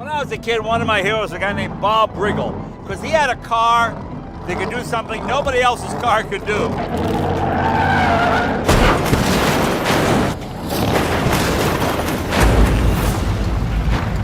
When I was a kid, one of my heroes was a guy named Bob Riggle, because he had a car that could do something nobody else's car could do.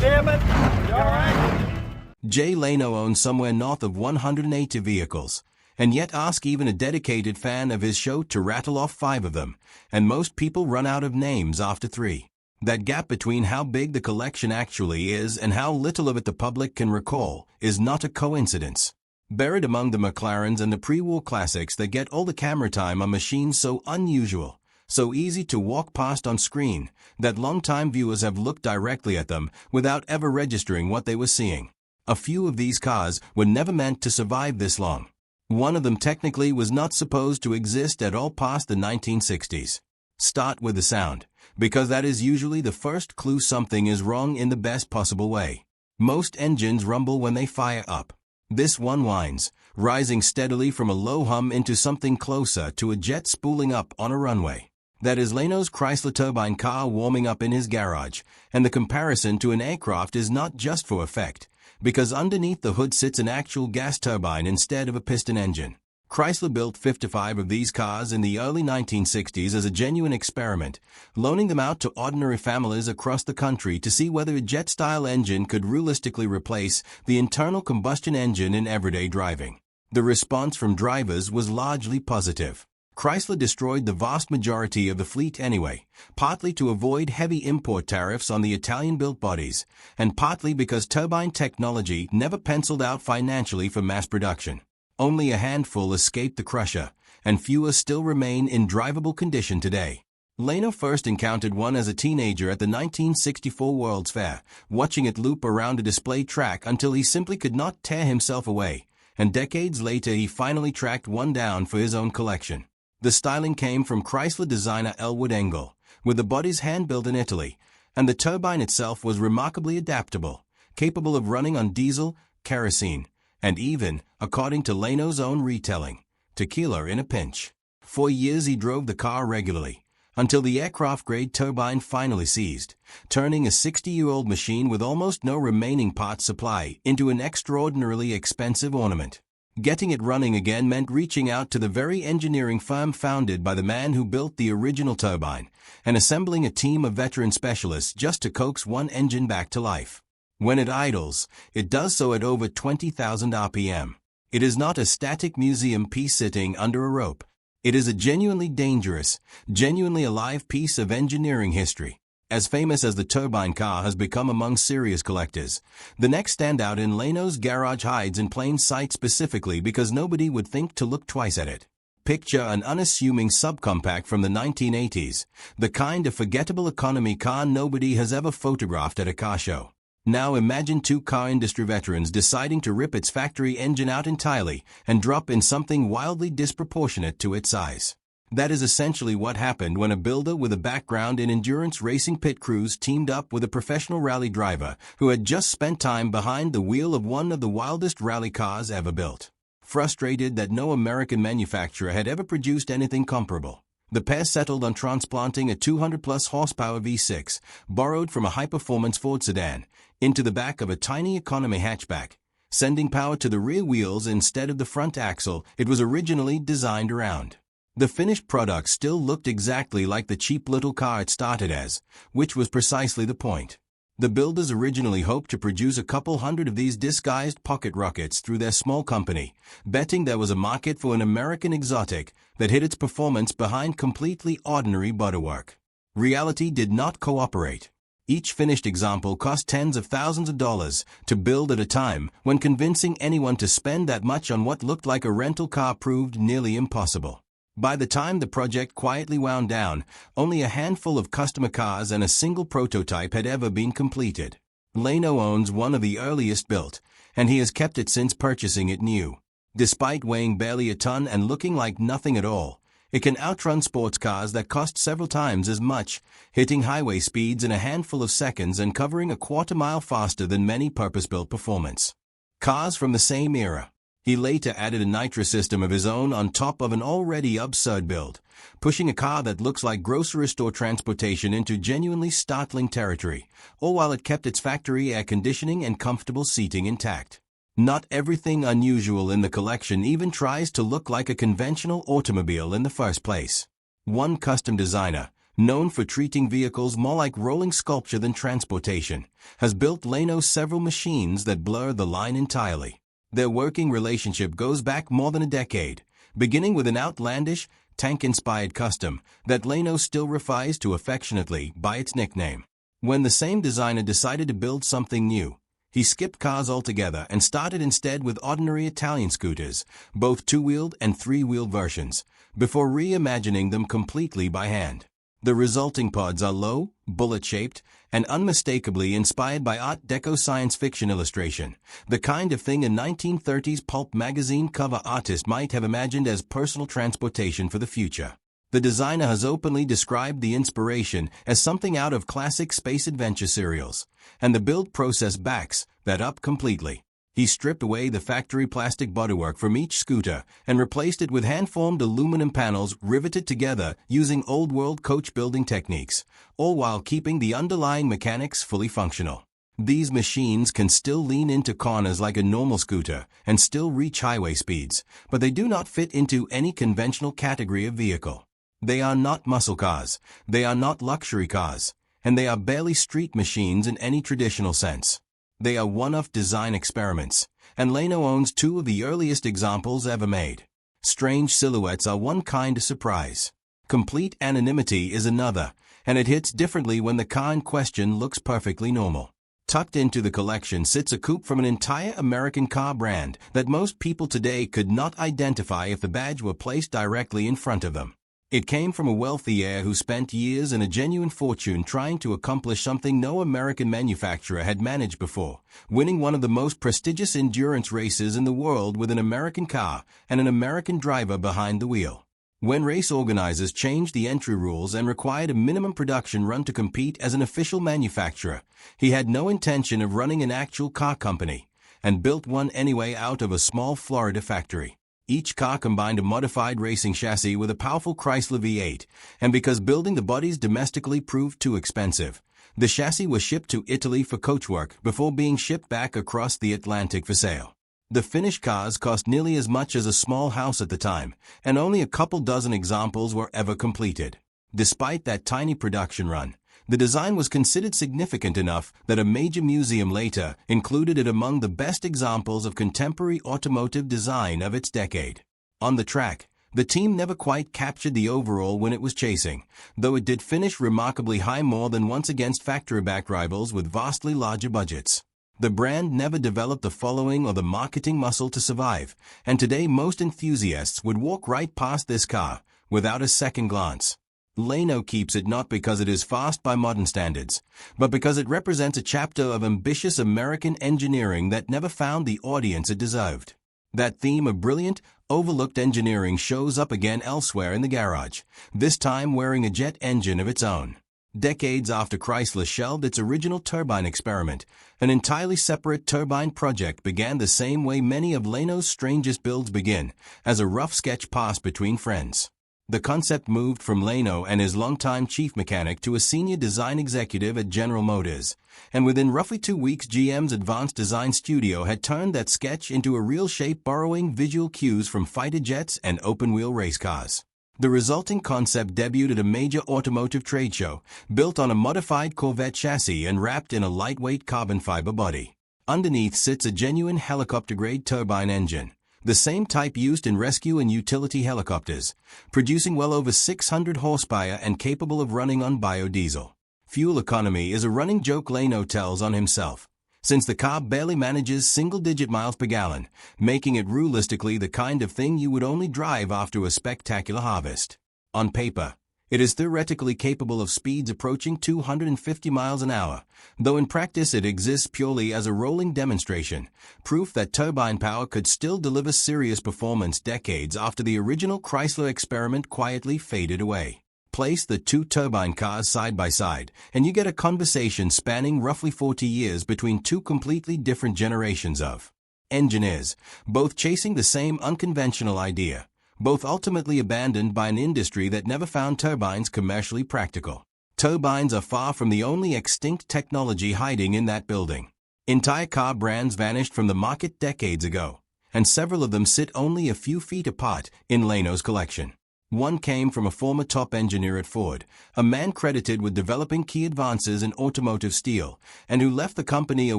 Damn it! You all right? Jay Leno owns somewhere north of 180 vehicles, and yet ask even a dedicated fan of his show to rattle off 5 of them, and most people run out of names after 3. That gap between how big the collection actually is and how little of it the public can recall is not a coincidence. Buried among the McLarens and the pre-war classics that get all the camera time on machines so unusual, so easy to walk past on screen, that long-time viewers have looked directly at them without ever registering what they were seeing. A few of these cars were never meant to survive this long. One of them technically was not supposed to exist at all past the 1960s. Start with the sound, because that is usually the first clue something is wrong in the best possible way. Most engines rumble when they fire up. This one whines, rising steadily from a low hum into something closer to a jet spooling up on a runway. That is Leno's Chrysler turbine car warming up in his garage, and the comparison to an aircraft is not just for effect, because underneath the hood sits an actual gas turbine instead of a piston engine. Chrysler built 55 of these cars in the early 1960s as a genuine experiment, loaning them out to ordinary families across the country to see whether a jet-style engine could realistically replace the internal combustion engine in everyday driving. The response from drivers was largely positive. Chrysler destroyed the vast majority of the fleet anyway, partly to avoid heavy import tariffs on the Italian-built bodies, and partly because turbine technology never penciled out financially for mass production. Only a handful escaped the crusher, and fewer still remain in drivable condition today. Leno first encountered one as a teenager at the 1964 World's Fair, watching it loop around a display track until he simply could not tear himself away, and decades later he finally tracked one down for his own collection. The styling came from Chrysler designer Elwood Engel, with the bodies hand-built in Italy, and the turbine itself was remarkably adaptable, capable of running on diesel, kerosene, and even, according to Leno's own retelling, tequila in a pinch. For years he drove the car regularly, until the aircraft-grade turbine finally seized, turning a 60-year-old machine with almost no remaining parts supply into an extraordinarily expensive ornament. Getting it running again meant reaching out to the very engineering firm founded by the man who built the original turbine, and assembling a team of veteran specialists just to coax one engine back to life. When it idles, it does so at over 20,000 RPM. It is not a static museum piece sitting under a rope. It is a genuinely dangerous, genuinely alive piece of engineering history. As famous as the turbine car has become among serious collectors, the next standout in Leno's garage hides in plain sight specifically because nobody would think to look twice at it. Picture an unassuming subcompact from the 1980s, the kind of forgettable economy car nobody has ever photographed at a car show. Now imagine 2 car industry veterans deciding to rip its factory engine out entirely and drop in something wildly disproportionate to its size. That is essentially what happened when a builder with a background in endurance racing pit crews teamed up with a professional rally driver who had just spent time behind the wheel of one of the wildest rally cars ever built. Frustrated that no American manufacturer had ever produced anything comparable, the pair settled on transplanting a 200-plus horsepower V6, borrowed from a high-performance Ford sedan, into the back of a tiny economy hatchback, sending power to the rear wheels instead of the front axle it was originally designed around. The finished product still looked exactly like the cheap little car it started as, which was precisely the point. The builders originally hoped to produce a couple hundred of these disguised pocket rockets through their small company, betting there was a market for an American exotic that hid its performance behind completely ordinary butterwork. Reality did not cooperate. Each finished example cost tens of thousands of dollars to build at a time when convincing anyone to spend that much on what looked like a rental car proved nearly impossible. By the time the project quietly wound down, only a handful of customer cars and a single prototype had ever been completed. Leno owns one of the earliest built, and he has kept it since purchasing it new. Despite weighing barely a ton and looking like nothing at all, it can outrun sports cars that cost several times as much, hitting highway speeds in a handful of seconds and covering a quarter mile faster than many purpose-built performance cars from the same era. He later added a nitro system of his own on top of an already absurd build, pushing a car that looks like grocery store transportation into genuinely startling territory, all while it kept its factory air conditioning and comfortable seating intact. Not everything unusual in the collection even tries to look like a conventional automobile in the first place. One custom designer, known for treating vehicles more like rolling sculpture than transportation, has built Leno several machines that blur the line entirely. Their working relationship goes back more than a decade, beginning with an outlandish, tank-inspired custom that Leno still refers to affectionately by its nickname. When the same designer decided to build something new, he skipped cars altogether and started instead with ordinary Italian scooters, both two-wheeled and three-wheeled versions, before reimagining them completely by hand. The resulting pods are low, bullet-shaped, and unmistakably inspired by Art Deco science fiction illustration, the kind of thing a 1930s pulp magazine cover artist might have imagined as personal transportation for the future. The designer has openly described the inspiration as something out of classic space adventure serials, and the build process backs that up completely. He stripped away the factory plastic bodywork from each scooter and replaced it with hand-formed aluminum panels riveted together using old-world coach building techniques, all while keeping the underlying mechanics fully functional. These machines can still lean into corners like a normal scooter and still reach highway speeds, but they do not fit into any conventional category of vehicle. They are not muscle cars, they are not luxury cars, and they are barely street machines in any traditional sense. They are one-off design experiments, and Leno owns two of the earliest examples ever made. Strange silhouettes are one kind of surprise. Complete anonymity is another, and it hits differently when the car in question looks perfectly normal. Tucked into the collection sits a coupe from an entire American car brand that most people today could not identify if the badge were placed directly in front of them. It came from a wealthy heir who spent years and a genuine fortune trying to accomplish something no American manufacturer had managed before, winning one of the most prestigious endurance races in the world with an American car and an American driver behind the wheel. When race organizers changed the entry rules and required a minimum production run to compete as an official manufacturer, he had no intention of running an actual car company, and built one anyway out of a small Florida factory. Each car combined a modified racing chassis with a powerful Chrysler V8, and because building the bodies domestically proved too expensive, the chassis was shipped to Italy for coachwork before being shipped back across the Atlantic for sale. The finished cars cost nearly as much as a small house at the time, and only a couple dozen examples were ever completed. Despite that tiny production run, the design was considered significant enough that a major museum later included it among the best examples of contemporary automotive design of its decade. On the track, the team never quite captured the overall when it was chasing, though it did finish remarkably high more than once against factory-backed rivals with vastly larger budgets. The brand never developed the following or the marketing muscle to survive, and today most enthusiasts would walk right past this car without a second glance. Leno keeps it not because it is fast by modern standards, but because it represents a chapter of ambitious American engineering that never found the audience it deserved. That theme of brilliant, overlooked engineering shows up again elsewhere in the garage, this time wearing a jet engine of its own. Decades after Chrysler shelved its original turbine experiment, an entirely separate turbine project began the same way many of Leno's strangest builds begin, as a rough sketch passed between friends. The concept moved from Leno and his longtime chief mechanic to a senior design executive at General Motors, and within roughly 2 weeks GM's advanced design studio had turned that sketch into a real shape, borrowing visual cues from fighter jets and open-wheel race cars. The resulting concept debuted at a major automotive trade show, built on a modified Corvette chassis and wrapped in a lightweight carbon fiber body. Underneath sits a genuine helicopter-grade turbine engine, the same type used in rescue and utility helicopters, producing well over 600 horsepower and capable of running on biodiesel. Fuel economy is a running joke Leno tells on himself, since the car barely manages single-digit miles per gallon, making it realistically the kind of thing you would only drive after a spectacular harvest. On paper, it is theoretically capable of speeds approaching 250 miles an hour, though in practice it exists purely as a rolling demonstration, proof that turbine power could still deliver serious performance decades after the original Chrysler experiment quietly faded away. Place the two turbine cars side by side, and you get a conversation spanning roughly 40 years between two completely different generations of engineers, both chasing the same unconventional idea, both ultimately abandoned by an industry that never found turbines commercially practical. Turbines are far from the only extinct technology hiding in that building. Entire car brands vanished from the market decades ago, and several of them sit only a few feet apart in Leno's collection. One came from a former top engineer at Ford, a man credited with developing key advances in automotive steel, and who left the company a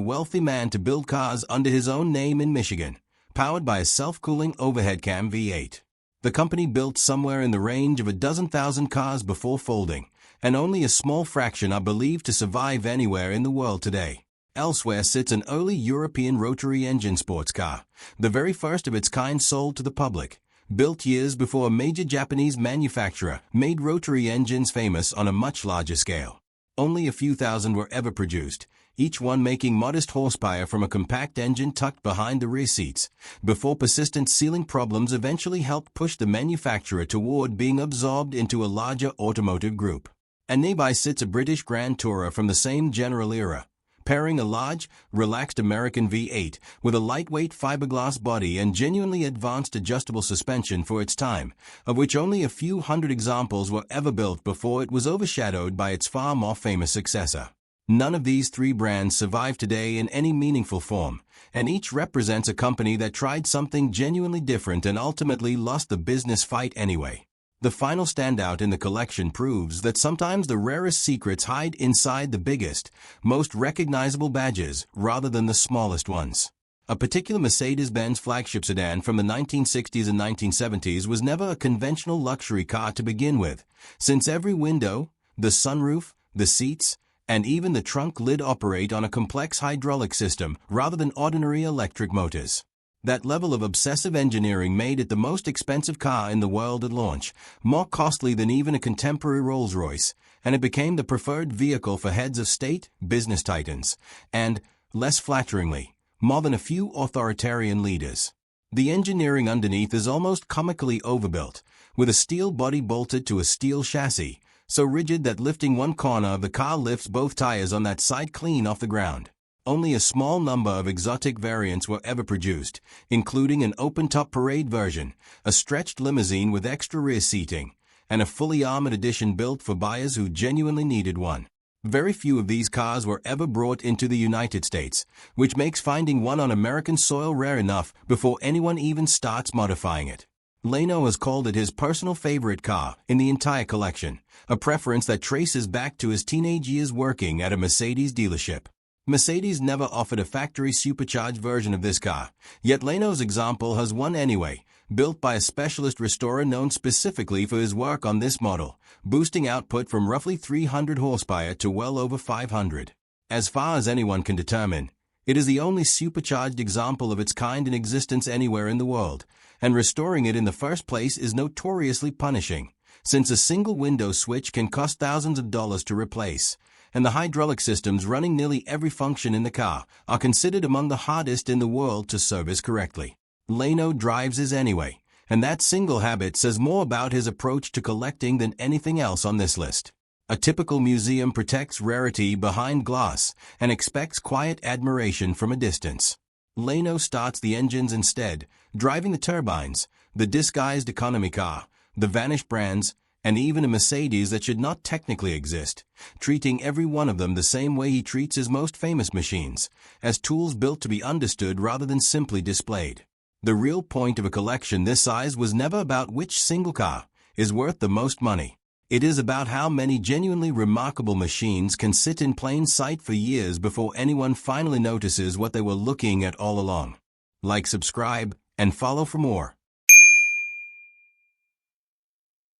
wealthy man to build cars under his own name in Michigan, powered by a self-cooling overhead cam V8. The company built somewhere in the range of a dozen thousand cars before folding, and only a small fraction are believed to survive anywhere in the world today. Elsewhere sits an early European rotary engine sports car, the very first of its kind sold to the public, built years before a major Japanese manufacturer made rotary engines famous on a much larger scale. Only a few thousand were ever produced, each one making modest horsepower from a compact engine tucked behind the rear seats, before persistent sealing problems eventually helped push the manufacturer toward being absorbed into a larger automotive group. And nearby sits a British Grand Tourer from the same general era, pairing a large, relaxed American V8 with a lightweight fiberglass body and genuinely advanced adjustable suspension for its time, of which only a few hundred examples were ever built before it was overshadowed by its far more famous successor. None of these three brands survive today in any meaningful form, and each represents a company that tried something genuinely different and ultimately lost the business fight anyway. The final standout in the collection proves that sometimes the rarest secrets hide inside the biggest, most recognizable badges rather than the smallest ones. A particular Mercedes-Benz flagship sedan from the 1960s and 1970s was never a conventional luxury car to begin with, since every window, the sunroof, the seats, and even the trunk lid operate on a complex hydraulic system rather than ordinary electric motors. That level of obsessive engineering made it the most expensive car in the world at launch, more costly than even a contemporary Rolls-Royce, and it became the preferred vehicle for heads of state, business titans, and, less flatteringly, more than a few authoritarian leaders. The engineering underneath is almost comically overbuilt, with a steel body bolted to a steel chassis, so rigid that lifting one corner of the car lifts both tires on that side clean off the ground. Only a small number of exotic variants were ever produced, including an open-top parade version, a stretched limousine with extra rear seating, and a fully armored edition built for buyers who genuinely needed one. Very few of these cars were ever brought into the United States, which makes finding one on American soil rare enough before anyone even starts modifying it. Leno has called it his personal favorite car in the entire collection, a preference that traces back to his teenage years working at a Mercedes dealership. Mercedes never offered a factory supercharged version of this car, yet Leno's example has one anyway, built by a specialist restorer known specifically for his work on this model, boosting output from roughly 300 horsepower to well over 500. As far as anyone can determine, it is the only supercharged example of its kind in existence anywhere in the world, and restoring it in the first place is notoriously punishing, since a single window switch can cost thousands of dollars to replace, and the hydraulic systems running nearly every function in the car are considered among the hardest in the world to service correctly. Leno drives his anyway, and that single habit says more about his approach to collecting than anything else on this list. A typical museum protects rarity behind glass and expects quiet admiration from a distance. Leno starts the engines instead, driving the turbines, the disguised economy car, the vanished brands, and even a Mercedes that should not technically exist, treating every one of them the same way he treats his most famous machines, as tools built to be understood rather than simply displayed. The real point of a collection this size was never about which single car is worth the most money. It is about how many genuinely remarkable machines can sit in plain sight for years before anyone finally notices what they were looking at all along. Like, subscribe, and follow for more.